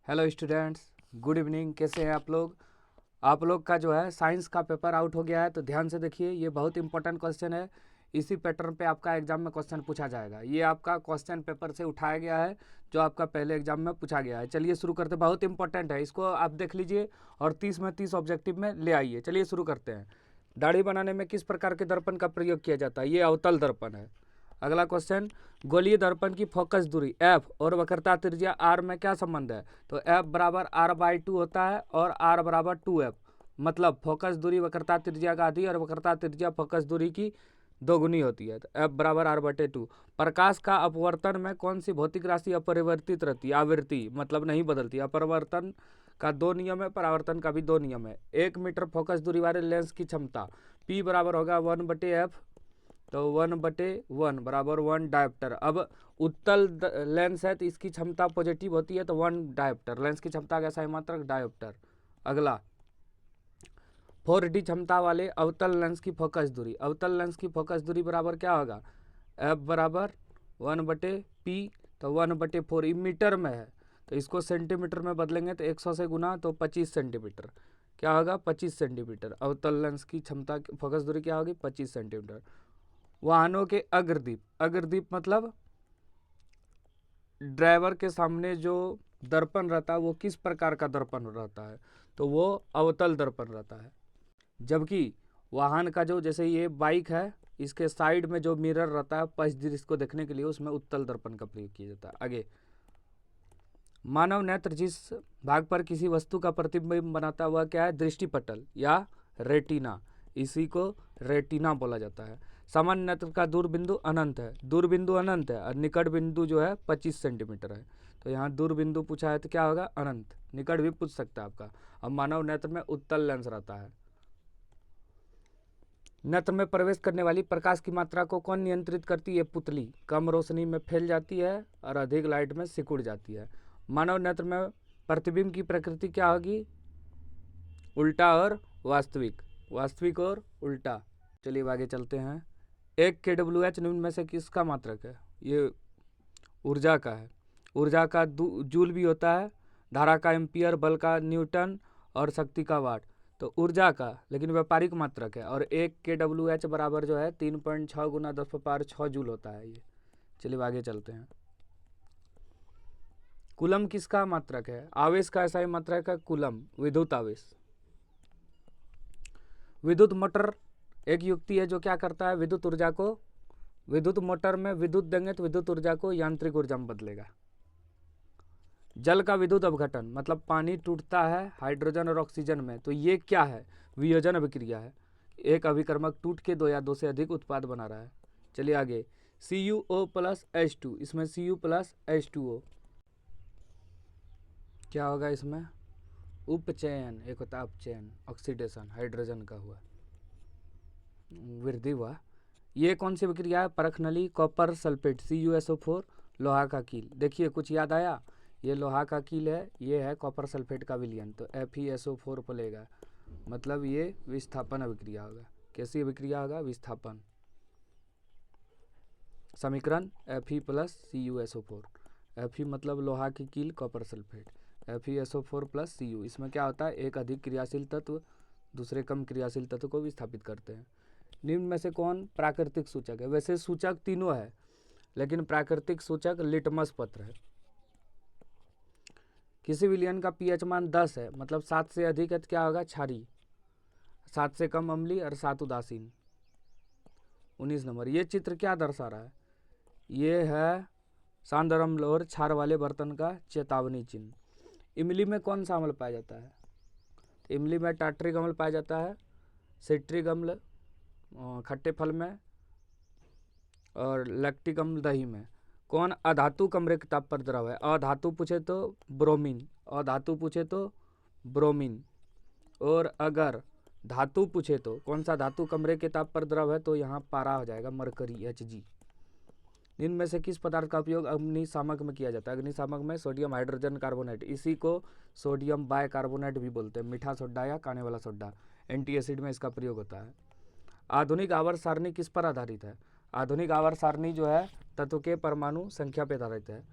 Hello students, good evening. कैसे हैं आप लोग का जो है साइंस का पेपर आउट हो गया है, तो ध्यान से देखिए। ये बहुत इंपॉर्टेंट क्वेश्चन है। इसी पैटर्न पे आपका एग्जाम में क्वेश्चन पूछा जाएगा। ये आपका क्वेश्चन पेपर से उठाया गया है, जो आपका पहले एग्जाम में पूछा गया है। चलिए शुरू करते हैं। बहुत इंपॉर्टेंट है, इसको आप देख लीजिए और 30 में 30 ऑब्जेक्टिव में ले आइए। चलिए शुरू करते हैं। दाढ़ी बनाने में किस प्रकार के दर्पण का प्रयोग किया जाता है? ये अवतल दर्पण है। अगला क्वेश्चन, गोलीय दर्पण की फोकस दूरी एफ और वक्रता त्रिज्या आर में क्या संबंध है? तो एफ बराबर आर बाई टू होता है और आर बराबर टू एफ। मतलब फोकस दूरी वक्रता त्रिज्या का आधी और वक्रता त्रिज्या फोकस दूरी की दोगुनी होती है। तो एफ बराबर आर बटे टू। प्रकाश का अपवर्तन में कौन सी भौतिक राशि अपरिवर्तित रहती है? आवृत्ति, मतलब नहीं बदलती। अपवर्तन का दो नियम है, परावर्तन का भी दो नियम है। 1 मीटर फोकस दूरी वाले लेंस की क्षमता पी बराबर होगा 1/f। तो 1/1 बराबर 1 डायोप्टर। अब उत्तल लेंस है तो इसकी क्षमता पॉजिटिव होती है, तो 1 डायोप्टर। लेंस की क्षमता का सही मात्रक डायोप्टर। अगला, 4D क्षमता वाले अवतल लेंस की फोकस दूरी। अवतल लेंस की फोकस दूरी बराबर क्या होगा? एफ बराबर 1/p। तो 1/4 मीटर में है, तो इसको सेंटीमीटर में बदलेंगे तो 100 से गुना, तो 25 सेंटीमीटर। क्या होगा? 25 सेंटीमीटर। अवतल लेंस की क्षमता फोकस दूरी क्या होगी? 25 सेंटीमीटर। वाहनों के अग्रदीप, अग्रदीप मतलब ड्राइवर के सामने जो दर्पण रहता है वो किस प्रकार का दर्पण रहता है? तो वो अवतल दर्पण रहता है। जबकि वाहन का जो, जैसे ये बाइक है, इसके साइड में जो मिरर रहता है पश्च दृश्य को देखने के लिए, उसमें उत्तल दर्पण का प्रयोग किया जाता है। आगे, मानव नेत्र जिस भाग पर किसी वस्तु का प्रतिबिंब बनाता है वह क्या है? दृष्टिपटल या रेटिना। इसी को रेटिना बोला जाता है। सामान्य नेत्र का दूर बिंदु अनंत है। दूर बिंदु अनंत है और निकट बिंदु जो है 25 सेंटीमीटर है। तो यहाँ दूर बिंदु पूछा है तो क्या होगा? अनंत। निकट भी पूछ सकता है आपका। अब मानव नेत्र में उत्तल लेंस रहता है। नेत्र में प्रवेश करने वाली प्रकाश की मात्रा को कौन नियंत्रित करती है? पुतली। कम रोशनी में फैल जाती है और अधिक लाइट में सिकुड़ जाती है। मानव नेत्र में प्रतिबिंब की प्रकृति क्या होगी? उल्टा और वास्तविक। वास्तविक और उल्टा। चलिए आगे चलते हैं। एक KWH निम्न में से किसका मात्रक है? ये ऊर्जा का है। ऊर्जा का जूल भी होता है, धारा का एम्पियर, बल का न्यूटन और शक्ति का वाट। तो ऊर्जा का, लेकिन व्यापारिक मात्रक है। और 1 KWH बराबर जो है 3.6 गुना 10⁻6 जूल होता है ये। चलिए आगे चलते हैं। कूलम किसका मात्रक है? आवेश का ऐसा ही मात्रक है कूलम, विद्युत आवेश। विद्युत मोटर एक युक्ति है जो क्या करता है? विद्युत ऊर्जा को, विद्युत मोटर में विद्युत देंगे तो विद्युत ऊर्जा को यांत्रिक ऊर्जा में बदलेगा। जल का विद्युत अपघटन, मतलब पानी टूटता है हाइड्रोजन और ऑक्सीजन में, तो ये क्या है? वियोजन अभिक्रिया है। एक अभिकर्मक टूट के दो या दो से अधिक उत्पाद बना रहा है। चलिए आगे, CuO प्लस H2, इसमें Cu प्लस H2O क्या होगा? इसमें उपचयन, एक होता है अपचयन, ऑक्सीडेशन, हाइड्रोजन का हुआ, वृद्धि हुआ। ये कौन सी विक्रिया है? परखनली कॉपर सल्फेट, CuSO4, लोहा का कील। देखिए कुछ याद आया? ये लोहा का कील है, ये है कॉपर सल्फेट का विलयन, तो FeSO4 पलेगा। मतलब ये विस्थापन अभिक्रिया होगा। कैसी अभिक्रिया होगा? विस्थापन। समीकरण Fe प्लस CuSO4। Fe मतलब लोहा की कील, copper sulphate, FeSO4 plus Cu। इसमें क्या होता है? एक अधिक क्रियाशील तत्व दूसरे कम क्रियाशील तत्व को विस्थापित करते हैं। निम्न में से कौन प्राकृतिक सूचक है? वैसे सूचक तीनों है, लेकिन प्राकृतिक सूचक लिटमस पत्र है। किसी विलयन का pH मान 10 है, मतलब 7 से अधिक है तो क्या होगा? क्षारीय। 7 से कम अम्लीय और 7 उदासीन। 19 नंबर, ये चित्र क्या दर्शा रहा है? ये है सांद्र अम्ल और क्षार वाले बर्तन का चेतावनी चिन्ह। इमली में कौन सा अम्ल पाया जाता है? तो इमली में टार्ट्रिक अम्ल पाया जाता है, सिट्रिक अम्ल खट्टे फल में, और लैक्टिक अम्ल दही में। कौन अधातु कमरे के ताप पर द्रव है? अधातु पूछे तो ब्रोमीन, अधातु पूछे तो ब्रोमीन। और अगर धातु पूछे तो कौन सा धातु कमरे के ताप पर द्रव है? तो यहाँ पारा हो जाएगा, मरकरी, Hg। इनमें से किस पदार्थ का उपयोग अग्निशामक में किया जाता है? अग्निशामक में सोडियम हाइड्रोजन कार्बोनेट, इसी को सोडियम बाइकार्बोनेट भी बोलते हैं। मीठा सोडा या खाने वाला सोडा, एंटी एसिड में इसका प्रयोग होता है। आधुनिक आवर्त सारणी किस पर आधारित है? आधुनिक आवर्त सारणी जो है तत्व के परमाणु संख्या पर आधारित है।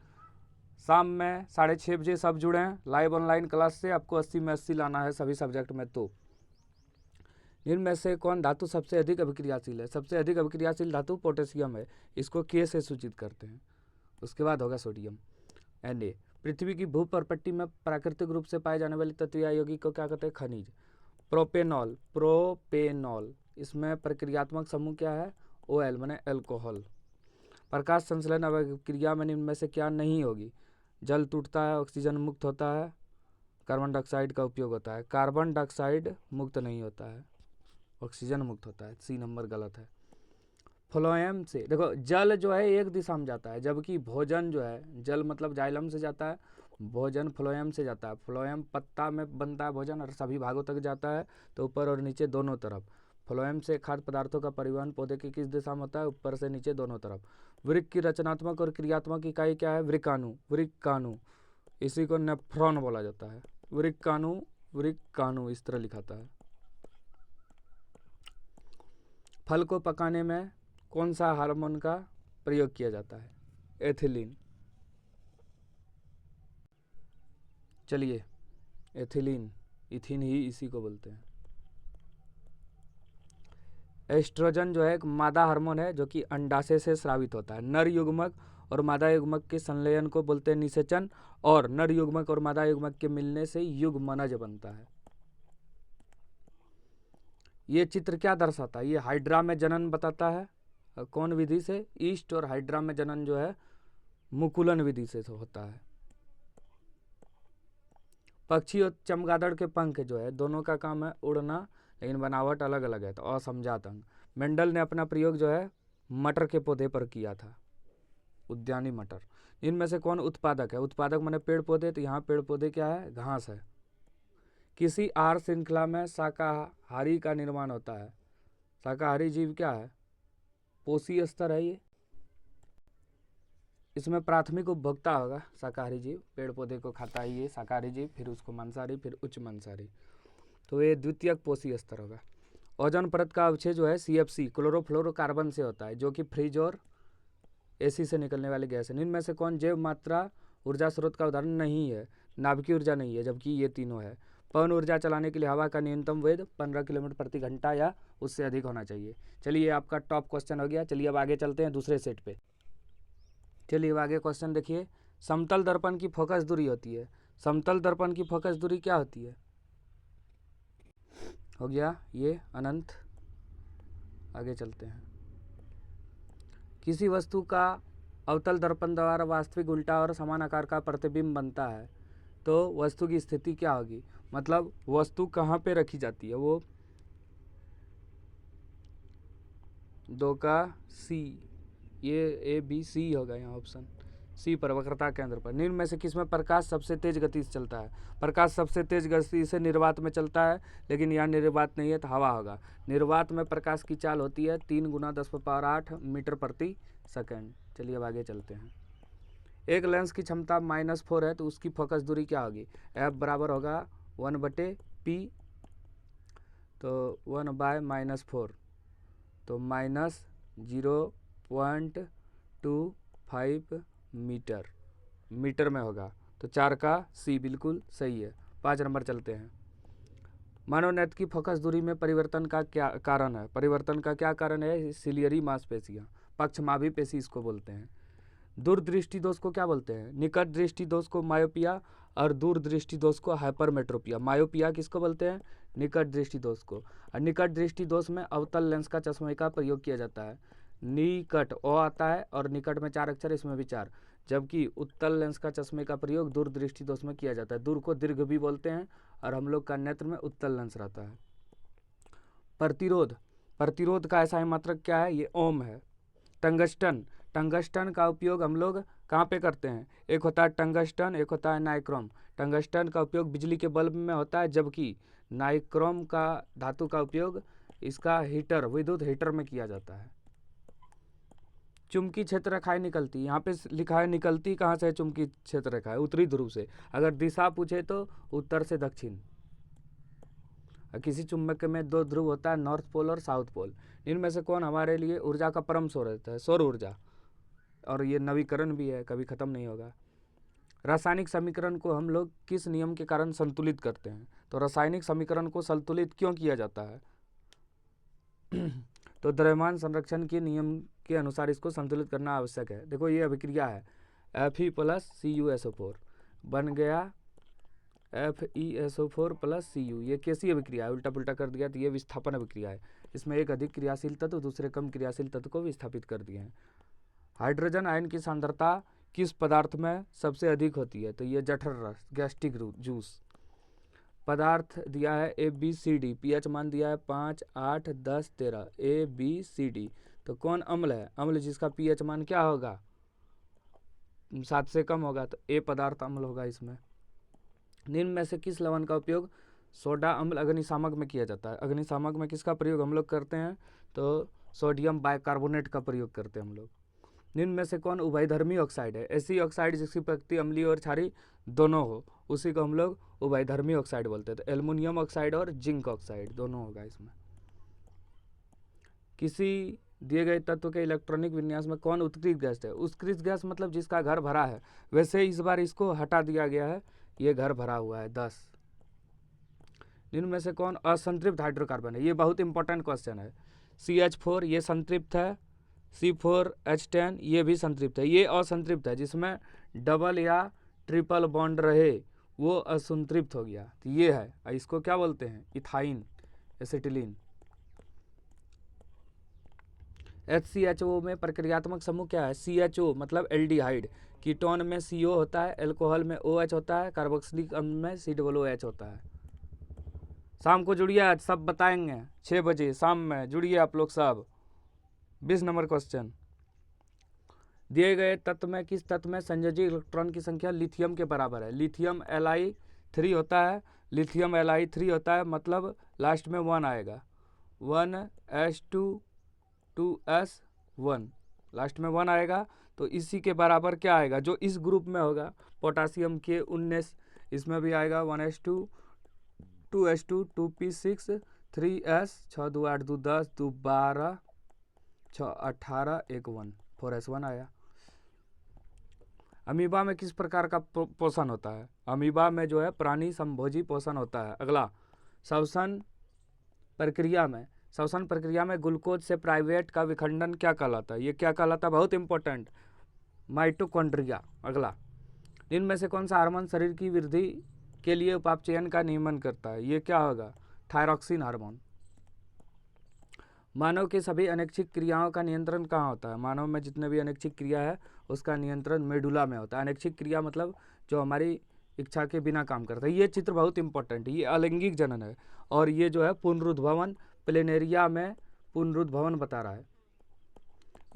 शाम में 6:30 बजे सब जुड़ें लाइव ऑनलाइन क्लास से। आपको 80 में 80 लाना है सभी सब्जेक्ट में। तो इनमें से कौन धातु सबसे अधिक अभिक्रियाशील है? सबसे अधिक अभिक्रियाशील धातु पोटेशियम है, इसको के से सूचित करते हैं। उसके बाद होगा सोडियम। Na, पृथ्वी की भूपर्पट्टी में प्राकृतिक रूप से पाए जाने वाली तत्वीय यौगिक को क्या कहते हैं? खनिज। प्रोपेनॉल, इसमें प्रक्रियात्मक समूह क्या है? OL माने एल्कोहल। प्रकाश संश्लेषण अभिक्रिया में इनमें से क्या नहीं होगी? जल टूटता है, ऑक्सीजन मुक्त होता है, कार्बन डाइऑक्साइड का उपयोग होता है। कार्बन डाइऑक्साइड मुक्त नहीं होता है, ऑक्सीजन मुक्त होता है। सी नंबर गलत है। फ्लोएम से देखो, जल जो है एक दिशा में जाता है, जबकि भोजन जो है, जल मतलब जाइलम से जाता है, भोजन फ्लोएम से जाता है। फ्लोएम पत्ता में बनता है भोजन और सभी भागों तक जाता है, तो ऊपर और नीचे दोनों तरफ। फ्लोएम से खाद्य पदार्थों का परिवहन पौधे की किस दिशा में होता है? ऊपर से नीचे दोनों तरफ। वृक्क की रचनात्मक और क्रियात्मक इकाई क्या है? वृक्काणु, इसी को नेफ्रॉन बोला जाता है। वृक्काणु इस तरह लिखाता है। फल को पकाने में कौन सा हार्मोन का प्रयोग किया जाता है? एथिलीन। चलिए, एथिलीन, इथिन ही इसी को बोलते हैं। एस्ट्रोजन जो है एक मादा हार्मोन है जो कि अंडाशय से स्रावित होता है। नर युग्मक और मादा युग्मक के संलयन को बोलते हैं निषेचन, और नर युग्मक और मादा युग्मक के मिलने से युग्मनज बनता है। ये चित्र क्या दर्शाता है? ये हाइड्रा में जनन बताता है। कौन विधि से? ईस्ट। और हाइड्रा में जनन जो है मुकुलन विधि से होता है। पक्षी और चमगादड़ के पंख जो है दोनों का काम है उड़ना, लेकिन बनावट अलग अलग है, तो असमझात अंग। मेंडल ने अपना प्रयोग जो है मटर के पौधे पर किया था, उद्यानी मटर। इनमें से कौन उत्पादक है? उत्पादक माने पेड़ पौधे, तो यहाँ पेड़ पौधे क्या है? घास है। किसी आहार श्रृंखला में शाकाहारी का निर्माण होता है। शाकाहारी जीव क्या है? पोषी स्तर है ये। इसमें प्राथमिक उपभोक्ता होगा शाकाहारी जीव, पेड़ पौधे को खाता है ये शाकाहारी जीव, फिर उसको मांसाहारी, फिर उच्च मांसाहारी, तो ये द्वितीयक पोषी स्तर होगा। ओजोन परत का अवक्षय जो है CFC, क्लोरोफ्लोरोकार्बन से होता है, जो कि फ्रिज और AC से निकलने वाली गैस है। इनमें से कौन जैव मात्रा ऊर्जा स्रोत का उदाहरण नहीं है? नाभिकीय ऊर्जा नहीं है, जबकि ये तीनों है। पवन ऊर्जा चलाने के लिए हवा का न्यूनतम वेग 15 किलोमीटर प्रति घंटा या उससे अधिक होना चाहिए। चलिए, आपका टॉप क्वेश्चन हो गया। चलिए अब आगे चलते हैं दूसरे सेट पे। चलिए अब आगे क्वेश्चन देखिए। समतल दर्पण की फोकस दूरी होती है। समतल दर्पण की फोकस दूरी क्या होती है? हो गया ये अनंत। आगे चलते हैं। किसी वस्तु का अवतल दर्पण द्वारा वास्तविक उल्टा और समान आकार का प्रतिबिंब बनता है, तो वस्तु की स्थिति क्या होगी? मतलब वस्तु कहाँ पे रखी जाती है? वो 2 का C, ये ABC होगा यहाँ ऑप्शन C पर, वक्रता केंद्र पर। निम्न में से किसमें प्रकाश सबसे तेज गति से चलता है? प्रकाश सबसे तेज गति से निर्वात में चलता है, लेकिन यहाँ निर्वात नहीं है तो हवा होगा। निर्वात में प्रकाश की चाल होती है 3 × 10⁸ मीटर प्रति सेकेंड। चलिए अब आगे चलते हैं। एक लेंस की क्षमता -4 है, तो उसकी फोकस दूरी क्या होगी? F बराबर होगा 1/P, तो 1/-4, तो -0.25 मीटर में होगा, तो 4 का C बिल्कुल सही है। 5 नंबर चलते हैं। मनोनेत्र की फोकस दूरी में परिवर्तन का क्या कारण है? परिवर्तन का क्या कारण है? सिलियरी मांसपेशियाँ, पक्षमाभी पेशी इसको बोलते हैं। दूरदृष्टि दोष को क्या बोलते हैं? निकट दृष्टि दोष को मायोपिया और दूरदृष्टि दोष को हाइपरमेट्रोपिया। मायोपिया किसको बोलते हैं? निकट दृष्टि दोष को। और निकट दृष्टि दोष में अवतल लेंस का चश्मे का प्रयोग किया जाता है। निकट ओ आता है और निकट में 4 अक्षर, इसमें भी 4, जबकि उत्तल लेंस का चश्मे का प्रयोग दूरदृष्टि दोष में किया जाता है। दूर को दीर्घ भी बोलते हैं, और हम लोग का नेत्र में उत्तल लेंस रहता है। प्रतिरोध का ऐसा ही मात्रक क्या है? ये ओम है। टंगस्टन का उपयोग हम लोग कहाँ पे करते हैं? एक होता है टंगस्टन, एक होता है नाइक्रोम। टंगस्टन का उपयोग बिजली के बल्ब में होता है, जबकि नाइक्रोम का धातु का उपयोग इसका हीटर, विद्युत हीटर में किया जाता है। चुंबकीय क्षेत्र रेखाएं निकलती, यहाँ पे लिखा है निकलती कहाँ से है? चुंबकीय क्षेत्र रेखाएं उत्तरी ध्रुव से। अगर दिशा पूछे तो उत्तर से दक्षिण। किसी चुंबक में 2 ध्रुव होता है, नॉर्थ पोल और साउथ पोल। इनमें से कौन हमारे लिए ऊर्जा का परम स्रोत है? सौर ऊर्जा, और ये नवीकरण भी है, कभी ख़त्म नहीं होगा। रासायनिक समीकरण को हम लोग किस नियम के कारण संतुलित करते हैं? तो रासायनिक समीकरण को संतुलित क्यों किया जाता है? तो द्रव्यमान संरक्षण के नियम के अनुसार इसको संतुलित करना आवश्यक है। देखो ये अभिक्रिया है Fe+CuSO4 बन गया FeSO4+Cu। ये कैसी अभिक्रिया है? उल्टा पुल्टा कर दिया तो ये विस्थापन अभिक्रिया है। इसमें एक अधिक क्रियाशील तत्व दूसरे कम क्रियाशील तत्व को विस्थापित कर दिए हैं। हाइड्रोजन आयन की सांद्रता किस पदार्थ में सबसे अधिक होती है? तो ये जठर रस, गैस्ट्रिक जूस। पदार्थ दिया है ABCD, पीएच मान दिया है 5, 8, 10, 13, ABCD। तो कौन अम्ल है? अम्ल जिसका पीएच मान क्या होगा? 7 से कम होगा, तो A पदार्थ अम्ल होगा इसमें। निम्न में से किस लवण का उपयोग सोडा अम्ल अग्निशामक में किया जाता है? अग्निशामक में किसका प्रयोग हम लोग करते हैं? तो सोडियम बाइकार्बोनेट का प्रयोग करते हैं हम लोग। निम्न में से कौन उभयधर्मी ऑक्साइड है? ऐसी ऑक्साइड जिसकी प्रकृति अम्लीय और क्षारीय दोनों हो, उसी को हम लोग उभयधर्मी ऑक्साइड बोलते हैं। तो एल्युमिनियम ऑक्साइड और जिंक ऑक्साइड दोनों होगा इसमें। किसी दिए गए तत्व के इलेक्ट्रॉनिक विन्यास में कौन उत्कृष्ट गैस है? उत्कृष्ट गैस मतलब जिसका घर भरा है। वैसे इस बार इसको हटा दिया गया है, ये घर भरा हुआ है 10। निम्न में से कौन असंतृप्त हाइड्रोकार्बन है? ये बहुत इंपॉर्टेंट क्वेश्चन है। CH4 ये संतृप्त है, C4H10 ये भी संतृप्त है। ये असंतृप्त है, जिसमें डबल या ट्रिपल बॉन्ड रहे वो असंतृप्त हो गया, तो ये है। इसको क्या बोलते हैं? Ethyne acetylene. HCHO में प्रक्रियात्मक समूह क्या है? CHO मतलब एल्डिहाइड। कीटोन में CO होता है, अल्कोहल में OH होता है, कार्बोक्सिलिक अम्ल में COOH होता है। शाम को जुड़िए, आज सब बताएंगे 6 बजे शाम में जुड़िए आप लोग सब। 20 नंबर क्वेश्चन। दिए गए तत्व में किस तत्व में संयोजी इलेक्ट्रॉन की संख्या लिथियम के बराबर है? लिथियम Li3 होता है। लिथियम Li3 होता है मतलब लास्ट में 1 आएगा, 1s2 2s1, लास्ट में 1 आएगा। तो इसी के बराबर क्या आएगा? जो इस ग्रुप में होगा पोटासियम के 19, इसमें भी आएगा 1s2 2s2 2p6 3s 6 2 8 2 10 2 12 6 18 1 1 4s1 आया। अमीबा में किस प्रकार का पोषण होता है? अमीबा में जो है प्राणी संभोजी पोषण होता है। अगला, श्वसन प्रक्रिया में ग्लूकोज से प्राइवेट का विखंडन क्या कहलाता है? ये क्या कहलाता है? बहुत इंपॉर्टेंट, माइटोकॉन्ड्रिया। अगला, इनमें से कौन सा हार्मोन शरीर की वृद्धि के लिए उपापचयन का नियमन करता है? ये क्या होगा? Thyroxine hormone. मानव के सभी अनैच्छिक क्रियाओं का नियंत्रण कहाँ होता है? मानव में जितने भी अनैच्छिक क्रिया है उसका नियंत्रण मेडुला में होता है। अनैच्छिक क्रिया मतलब जो हमारी इच्छा के बिना काम करता है। ये चित्र बहुत इंपॉर्टेंट है, ये अलैंगिक जनन है और ये जो है पुनरुद्भवन, प्लेनेरिया में पुनरुद्भवन बता रहा है।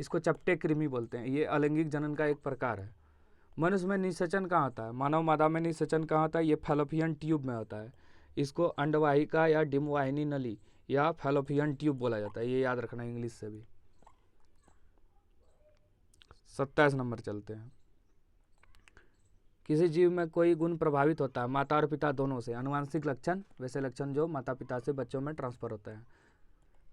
इसको चपटे कृमि बोलते हैं। ये अलैंगिक जनन का एक प्रकार है। मनुष्य में निषेचन कहाँ होता है? मानव मादा में निषेचन कहाँ होता है? ये फैलोपियन ट्यूब में होता है। इसको अंडवाहिका या डिम्बवाहिनी नली या फैलोपियन ट्यूब बोला जाता है। ये याद रखना इंग्लिश से भी। 27 नंबर चलते हैं। किसी जीव में कोई गुण प्रभावित होता है माता और पिता दोनों से? आनुवांशिक लक्षण, वैसे लक्षण जो माता पिता से बच्चों में ट्रांसफर होता है।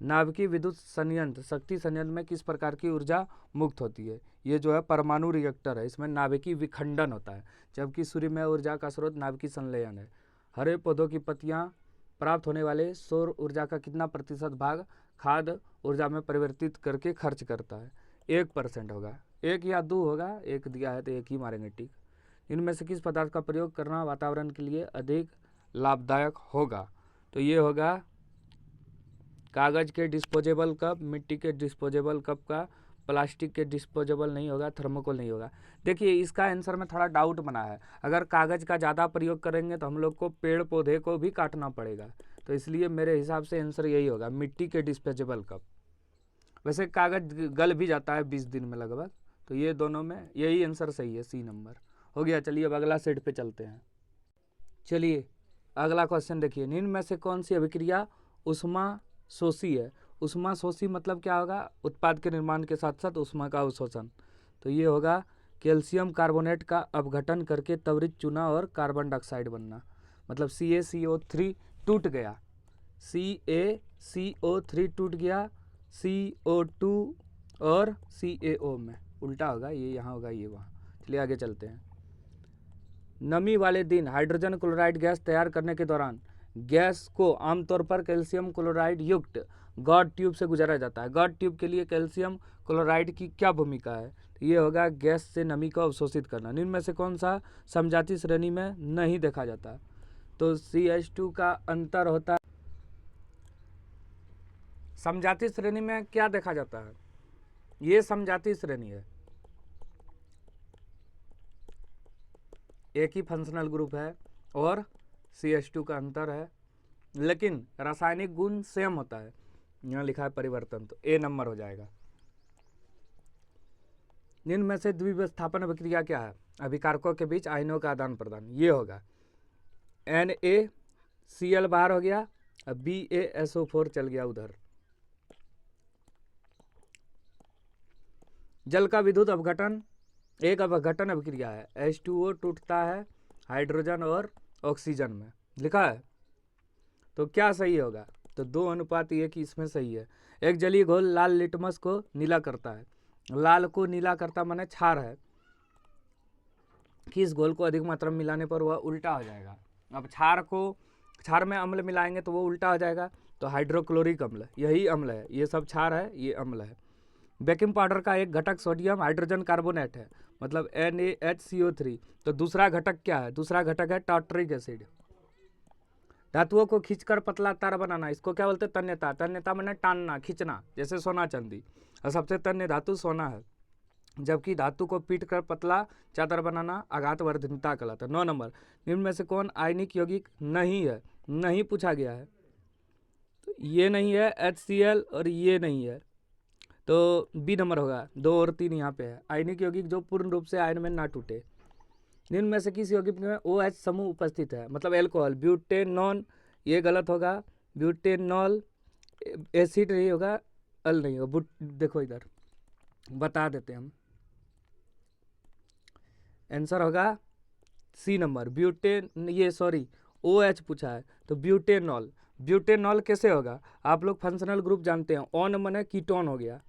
नाभिकीय विद्युत संयंत्र, शक्ति संयंत्र में किस प्रकार की ऊर्जा मुक्त होती है? ये जो है परमाणु रिएक्टर है, इसमें नाभिकीय विखंडन होता है। जबकि सूर्य में ऊर्जा का स्रोत नाभिकीय संलयन है। हरे पौधों की पत्तियां प्राप्त होने वाले सौर ऊर्जा का कितना प्रतिशत भाग खाद्य ऊर्जा में परिवर्तित करके खर्च करता है? 1% होगा, 1 या 2 होगा, 1 दिया है तो 1 ही मारेंगे टिक। इनमें से किस पदार्थ का प्रयोग करना वातावरण के लिए अधिक लाभदायक होगा? तो ये होगा कागज़ के डिस्पोजेबल कप, मिट्टी के डिस्पोजेबल कप का, प्लास्टिक के डिस्पोजेबल नहीं होगा, थर्मोकोल नहीं होगा। देखिए इसका आंसर में थोड़ा डाउट बना है। अगर कागज़ का ज़्यादा प्रयोग करेंगे तो हम लोग को पेड़ पौधे को भी काटना पड़ेगा, तो इसलिए मेरे हिसाब से आंसर यही होगा, मिट्टी के डिस्पोजेबल कप। वैसे कागज़ गल भी जाता है 20 दिन में लगभग, तो ये दोनों में यही आंसर सही है, C नंबर हो गया। चलिए अब अगला सेट पे चलते हैं। चलिए अगला क्वेश्चन देखिए, निम्न में से कौन सी अभिक्रिया उष्मा शोषी है? उष्मा शोषी मतलब क्या होगा? उत्पाद के निर्माण के साथ साथ उष्मा का अवशोषण। तो ये होगा कैल्शियम कार्बोनेट का अपघटन करके त्वरित चूना और कार्बन डाइऑक्साइड बनना, मतलब CaCO3 टूट गया, CaCO3 टूट गया CO2 और CaO में, उल्टा होगा, ये यहाँ होगा ये वहाँ। चलिए आगे चलते हैं। नमी वाले दिन हाइड्रोजन क्लोराइड गैस तैयार करने के दौरान गैस को आमतौर पर कैल्शियम क्लोराइड युक्त गॉड ट्यूब से गुजारा जाता है। गॉड ट्यूब के लिए कैल्शियम क्लोराइड की क्या भूमिका है? तो ये होगा गैस से नमी को अवशोषित करना। निम्न में से कौन सा समजातीय श्रेणी में नहीं देखा जाता? तो CH2 का अंतर होता है। समजातीय श्रेणी में क्या देखा जाता है? ये समजातीय श्रेणी है, एक ही फंक्शनल ग्रुप है और CH2 का अंतर है, लेकिन रासायनिक गुण सेम होता है। यहाँ लिखा है परिवर्तन, तो A नंबर हो जाएगा। निम्न में से द्विविस्थापन अभिक्रिया क्या है? अभिकारकों के बीच आयनों का आदान प्रदान। ये होगा NaCl बाहर हो गया, अब BaSO4 चल गया उधर। जल का विद्युत अपघटन एक अपघटन अभिक्रिया है। H2O टूटता है हाइड्रोजन और ऑक्सीजन में, लिखा है। तो क्या सही होगा? तो 2:1 इसमें सही है। एक जलीय घोल लाल लिटमस को नीला करता है। लाल को नीला करता माने क्षार है कि इस घोल को अधिक मात्रा में मिलाने पर वह उल्टा हो जाएगा। अब क्षार में अम्ल मिलाएंगे तो वो उल्टा हो जाएगा, तो हाइड्रोक्लोरिक अम्ल, यही अम्ल है। ये सब क्षार है, ये अम्ल है। बेकिंग पाउडर का एक घटक सोडियम हाइड्रोजन कार्बोनेट है, मतलब NaHCO3। तो दूसरा घटक क्या है? दूसरा घटक है टार्टरिक एसिड। धातुओं को खींचकर पतला तार बनाना, इसको क्या बोलते हैं? तन्यता। तन्यता माने टानना, खींचना, जैसे सोना चांदी। और सबसे तन्य धातु सोना है, जबकि धातु को पीट कर पतला चादर बनाना आघातवर्धनता कहलाता है। 9 नंबर, निम्न में से कौन आयनिक यौगिक नहीं है? नहीं पूछा गया है, तो ये नहीं है HCl और ये नहीं है, तो B नंबर होगा। 2 और 3 यहाँ पे है। आयनिक यौगिक जो पूर्ण रूप से आयन में ना टूटे। निम्न में से किस यौगिक में OH समूह उपस्थित है? मतलब एल्कोहल, ब्यूटेनॉन, ये गलत होगा। ब्यूटेनॉल एसिड नहीं होगा, अल नहीं होगा। देखो इधर बता देते हम, आंसर होगा C नंबर OH पूछा है, तो ब्यूटेनॉल। ब्यूटेनॉल कैसे होगा? आप लोग फंक्शनल ग्रुप जानते हैं। ऑन मने कीटोन हो गया,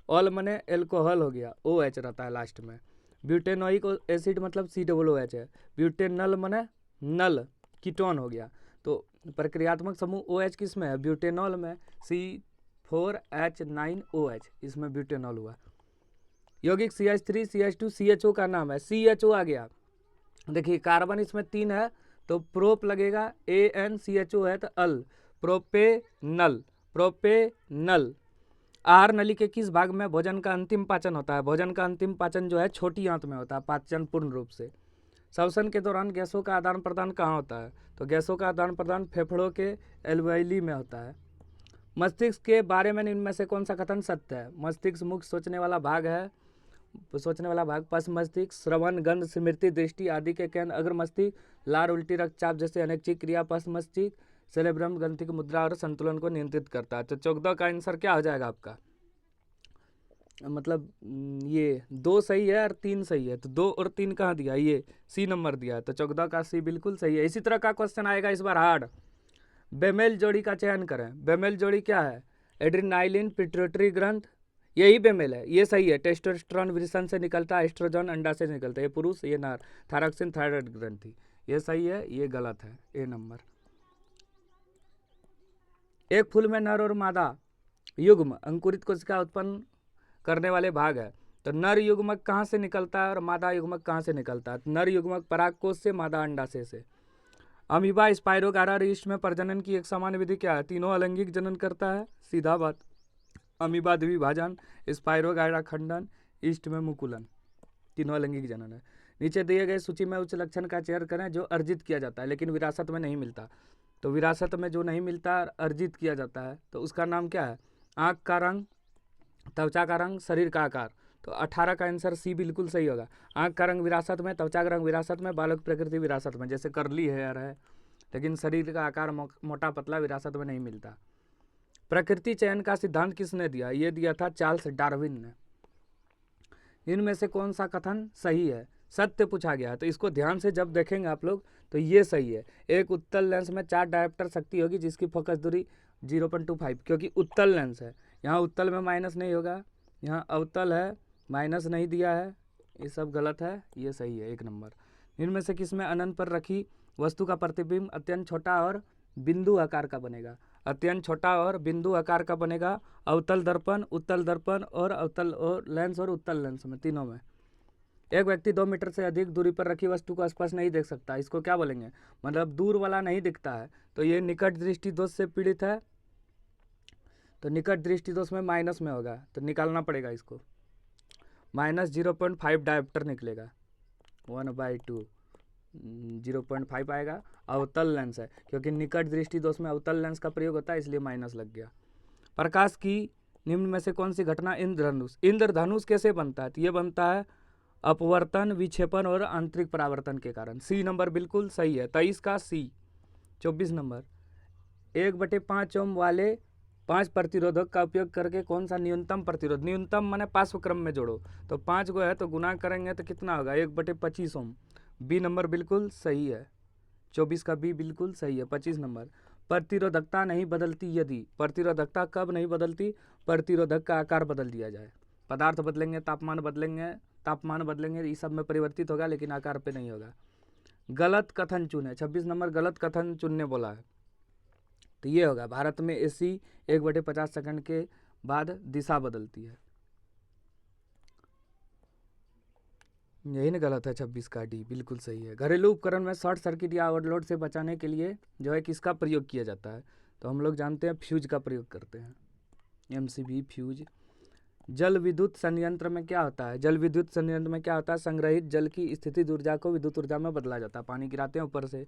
ऑल मने एल्कोहल हो गया, OH रहता है लास्ट में। ब्यूटेनोइक एसिड मतलब COOH है। ब्यूटेनल मने नल, कीटोन हो गया। तो प्रक्रियात्मक समूह OH किस में है? ब्यूटेनॉल में, C4H9OH, इसमें ब्यूटेनॉल हुआ। यौगिक CH3 CH2 CHO का नाम है। CHO आ गया। देखिए कार्बन इसमें 3 है, तो प्रोप लगेगा, ANCHO है तो अल, प्रोपेनल। प्रोपेनल। आहार नली के किस भाग में भोजन का अंतिम पाचन होता है? भोजन का अंतिम पाचन जो है छोटी आंत में होता है, पाचन पूर्ण रूप से। श्वसन के दौरान गैसों का आदान प्रदान कहाँ होता है? तो गैसों का आदान प्रदान फेफड़ों के एल्वेयली में होता है। मस्तिष्क के बारे में इनमें से कौन सा कथन सत्य है? मस्तिष्क मुख्य सोचने वाला भाग है। सोचने वाला भाग पश्च मस्तिष्क, श्रवण, गंध, स्मृति, दृष्टि आदि के केंद्र अग्र मस्तिष्क, लार, उल्टी, रक्तचाप जैसे अनैच्छिक क्रिया पश्च मस्तिष्क, सेरेब्रम ग्रंथि की मुद्रा और संतुलन को नियंत्रित करता है। तो 14 का आंसर क्या हो जाएगा आपका? मतलब ये 2 सही है और 3 सही है, तो 2 और 3 कहाँ दिया? ये C नंबर दिया है, तो 14 का C बिल्कुल सही है। इसी तरह का क्वेश्चन आएगा इस बार हार्ड। बेमेल जोड़ी का चयन करें। बेमेल जोड़ी क्या है? एड्रेनालिन पिट्यूटरी ग्रंथ, यही बेमेल है, ये सही है। टेस्टोस्टेरोन वृषण से निकलता है, एस्ट्रोजन अंडा से निकलता है, ये पुरुष ये नार। थायरॉक्सिन थायराइड ग्रंथि, ये सही है, ये गलत है, A नंबर। एक फूल में नर और मादा युग्म अंकुरित कोशिका उत्पन्न करने वाले भाग है, तो नर युग्मक कहाँ से निकलता है और मादा युग्मक कहाँ से निकलता है? नर युग्मक परागकोश से, मादा अंडाशय से। अमीबा, स्पाइरोगारा और ईस्ट में प्रजनन की एक सामान्य विधि क्या है? तीनों अलैंगिक जनन करता है, सीधा बात। अमीबा द्विभाजन, स्पाइरोगारा खंडन, ईस्ट में मुकुलन, तीनों अलैंगिक जनन है। नीचे दिए गए सूची में उस लक्षण का चयन करें जो अर्जित किया जाता है लेकिन विरासत में नहीं मिलता। तो विरासत में जो नहीं मिलता अर्जित किया जाता है, तो उसका नाम क्या है? आँख का रंग, त्वचा का रंग, शरीर का आकार। तो 18 का आंसर C बिल्कुल सही होगा। आँख का रंग विरासत में, त्वचा का रंग विरासत में, बालों की प्रकृति विरासत में, जैसे कर्ली हेयर है, लेकिन शरीर का आकार मोटा पतला विरासत में नहीं मिलता। प्रकृति चयन का सिद्धांत किसने दिया? ये दिया था चार्ल्स डार्विन ने। इनमें से कौन सा कथन सही है? सत्य पूछा गया है, तो इसको ध्यान से जब देखेंगे आप लोग तो ये सही है। एक उत्तल लेंस में 4 डायोप्टर शक्ति होगी जिसकी फोकस दूरी 0.25, क्योंकि उत्तल लेंस है। यहाँ उत्तल में माइनस नहीं होगा, यहाँ अवतल है, माइनस नहीं दिया है, ये सब गलत है, ये सही है, 1 नंबर। इनमें से किसमें अनंत पर रखी वस्तु का प्रतिबिंब अत्यंत छोटा और बिंदु आकार का बनेगा? अत्यंत छोटा और बिंदु आकार का बनेगा अवतल दर्पण, उत्तल दर्पण और अवतल और लेंस और उत्तल लेंस में, तीनों में। एक व्यक्ति 2 मीटर से अधिक दूरी पर रखी वस्तु को स्पष्ट नहीं देख सकता, इसको क्या बोलेंगे? मतलब दूर वाला नहीं दिखता है, तो ये निकट दृष्टि दोष से पीड़ित है। तो निकट दृष्टि दोष में माइनस में होगा, तो निकालना पड़ेगा इसको। -0.5 डायोप्टर निकलेगा, 1/2 0.5 आएगा। अवतल लेंस है, क्योंकि निकट दृष्टि दोष में अवतल लेंस का प्रयोग होता है, इसलिए माइनस लग गया। प्रकाश की निम्न में से कौन सी घटना इंद्रधनुष? इंद्रधनुष कैसे बनता है? तो ये बनता है अपवर्तन, विक्षेपण और आंतरिक परावर्तन के कारण। सी नंबर बिल्कुल सही है, 23 का सी। 24 नंबर, 1/5 ओम वाले 5 प्रतिरोधक का उपयोग करके कौन सा न्यूनतम प्रतिरोध, न्यूनतम माने पार्श्व क्रम में जोड़ो, तो 5 को है तो गुना करेंगे तो कितना होगा? 1/25 ओम। बी नंबर बिल्कुल सही है, 24 का बी बिल्कुल सही है। 25 नंबर, प्रतिरोधकता नहीं बदलती यदि, प्रतिरोधकता कब नहीं बदलती? प्रतिरोधक का आकार बदल दिया जाए। पदार्थ बदलेंगे, तापमान बदलेंगे, इस सब में परिवर्तित होगा, लेकिन आकार पे नहीं होगा। गलत कथन चुने, 26 नंबर, गलत कथन चुनने बोला है, तो ये होगा भारत में एसी 1/50 सेकंड के बाद दिशा बदलती है, यही ना गलत है। 26 का डी बिल्कुल सही है। घरेलू उपकरण में शॉर्ट सर्किट या ओवरलोड से बचाने के लिए जो है किसका प्रयोग किया जाता है? तो हम लोग जानते हैं फ्यूज का प्रयोग करते हैं, एमसीबी फ्यूज। जल विद्युत संयंत्र में क्या होता है? जल विद्युत संयंत्र में क्या होता है? संग्रहित जल की स्थितिज ऊर्जा को विद्युत ऊर्जा में बदला जाता है। पानी गिराते हैं ऊपर से।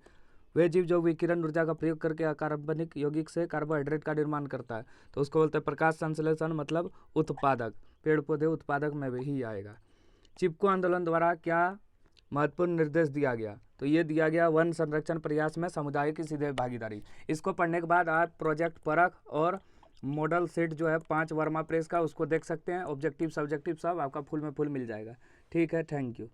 वे जीव जो विकिरण ऊर्जा का प्रयोग करके अकार्बनिक यौगिक से कार्बोहाइड्रेट का निर्माण करता है, तो उसको बोलते हैं प्रकाश संश्लेषण, मतलब उत्पादक। पेड़ पौधे उत्पादक में भी आएगा। चिपको आंदोलन द्वारा क्या महत्वपूर्ण निर्देश दिया गया? तो ये दिया गया वन संरक्षण प्रयास में समुदाय की सीधे भागीदारी। इसको पढ़ने के बाद आप प्रोजेक्ट परख और मॉडल सेट जो है 5 वर्मा प्रेस का, उसको देख सकते हैं। ऑब्जेक्टिव सब्जेक्टिव सब आपका फुल में फुल मिल जाएगा। ठीक है, थैंक यू।